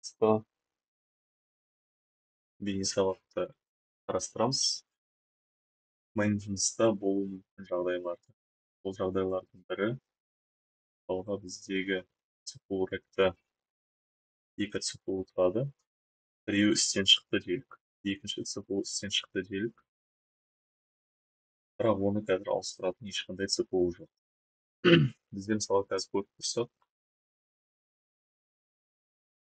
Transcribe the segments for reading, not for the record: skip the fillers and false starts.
қысқа бейнесабақты қарастырамыз. Maintenance'та болуы мүмкін жағдайларды. Бұл жағдайлардың бірі, мысалға біздегі цикл ректа екі цикл тұрады. Біреуі істен шықты делік. Екінші цикл істен шықты делік. Бірақ оны қазір ауыстыратын ешқандай цикл жоқ. Бізде мысалы қазір көріп тұрсақ,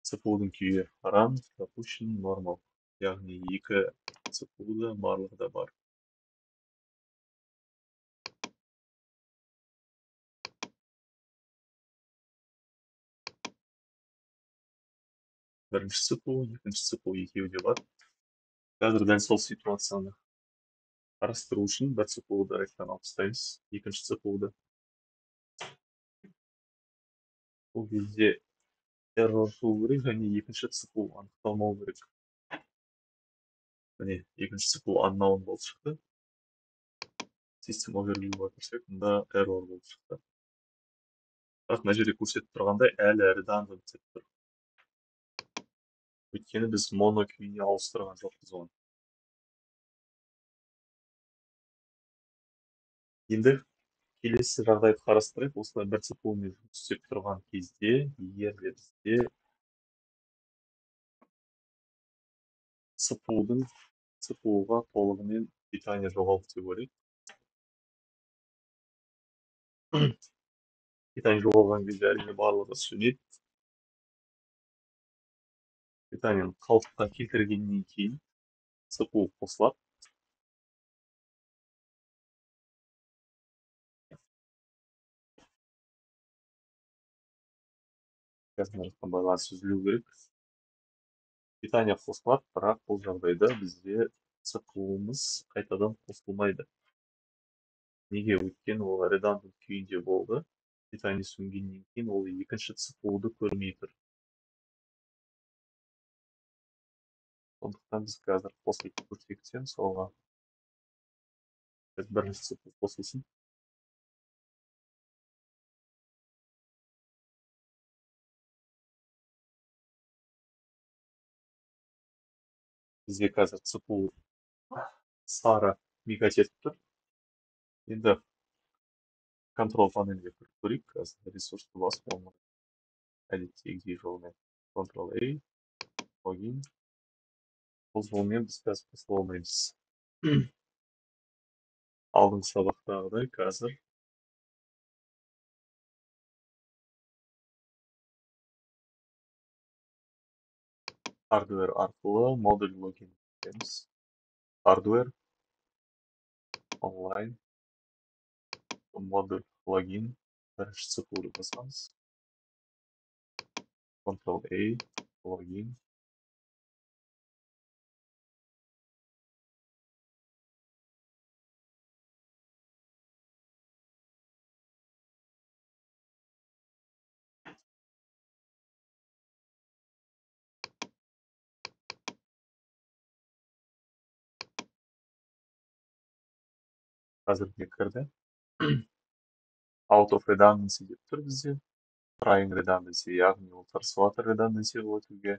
циклдың күйі run, допущен, normal. Яғни екі циклда барлығы да бар. Бірінші цикл, екінші цикл екеуі де бар. Қазір дәл сол ситуацияны қарастыру үшін бір циклды ректан алып тастаймыз, екінші циклды. Бұл кезде error шығу керек және екінші цикл анықталмау керек. Міне, екінші цикл unknown болып шықты. System overview-ға кірсек, мұнда error болып шықты. Бірақ мына жерде көрсетіп тұрғандай әлі redundant деп тұр. Өйткені біз моно күйіне ауыстырған жоқпыз оны. Енді келесі жағдайды қарастырайық. Осылай бір циклмен жұмыс істеп тұрған кезде, егер де бізде циклға толығымен питание жоғалды деп ойлайық. Питание жоғалған кезде әрине барлығы сөнеді. Питаниені қалыпқа келтіргеннен кейін цикл қосылады. Қазір байланыс үзілу керек. Питание қосылады, бірақ бұл жағдайда бізде циклымыз қайтадан қосылмайды. Неге? Өйткені ол redundant күйінде болды. Питание сөнгеннен кейін ол екінші циклды көрмей тұр. Сондықтан біз қазір қосылып көрсетсем, мысалға бірінші цикл қосылсын. Бізде қазір цикл сары мигатетіп тұр. Енді контрол панельге кіріп көрейік. Қазір ресурсты басып алмайды. Әдеттегідей жолмен Ctrl-A, логин. Бұл жолмен біз қазір қосыла алмаймыз. Алдыңғы сабақтағыдай қазір hardware арқылы модуль логин етеміз. Hardware, онлайн, модуль логин, бірінші циклды басамыз. Ctrl-A, логин. Қазір не кірді? Out of redundancy деп тұр бізде. Trying redundancy, яғни ол тырысыватыр redundancy өтуге.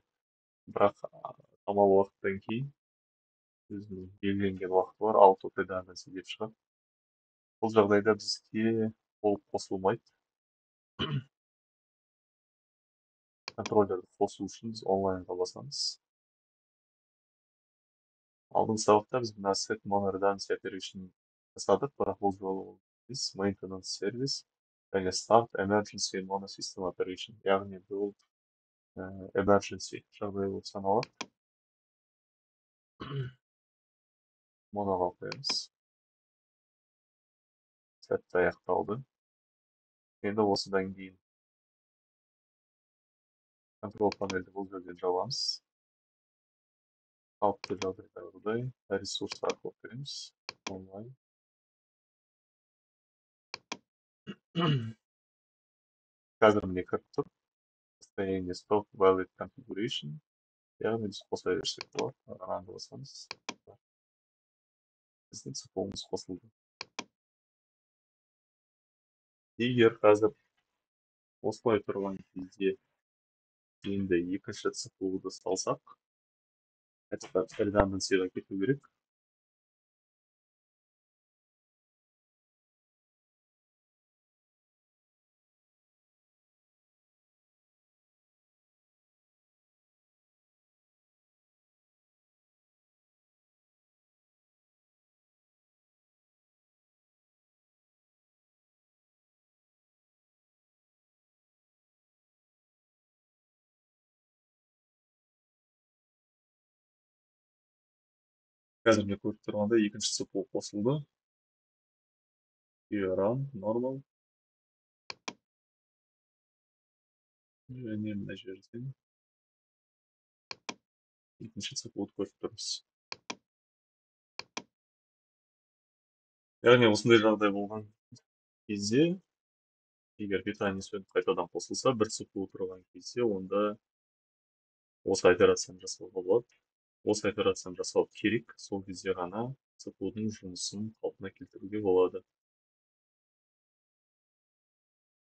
Бірақ тамал уақыттан кейін өзінің белгіленген уақыты бар, out of redundancy деп шығады. Бұл жағдайда бізде ол қосылмайды. Контроллерді қосу үшін біз онлайнға басамыз. Алдыңғы сабақта біз мына set mono redundancy operation жасадық, бірақ бұл жолы біз maintenance service және start emergency mono system operation, яғни бұл emergency жағдай болып саналады. Моноға қоямыз. Сәтті аяқталды. Енді осыдан кейін контрол панельді бұл жерден жабамыз. Қалыпты жағдайдағыдай ресурс арқылы кіреміз. Онлайн. Қазір міне кіріп тұр. Состояние stock valid configuration. Яғни біз қоса берсек болады. Ранды басамыз. Біздің циклымыз қосылды. Егер қазір осылай тұрған кезде Енді екінші циклды салсақ, қайтадан редунданцияға кету керек. Қазір мен көріп тұрғандай екінші цикл қосылды. Run, normal. Және мына жерден екінші циклды көріп тұрмыз. Яғни осындай жағдай болған кезде, егер питание сөніп қайтадан қосылса, бір цикл тұрған кезде, онда осы операцияны жасауға болады. Осы операцияны жасау керек, сол кезде ғана циклдың жұмысын қалпына келтіруге болады.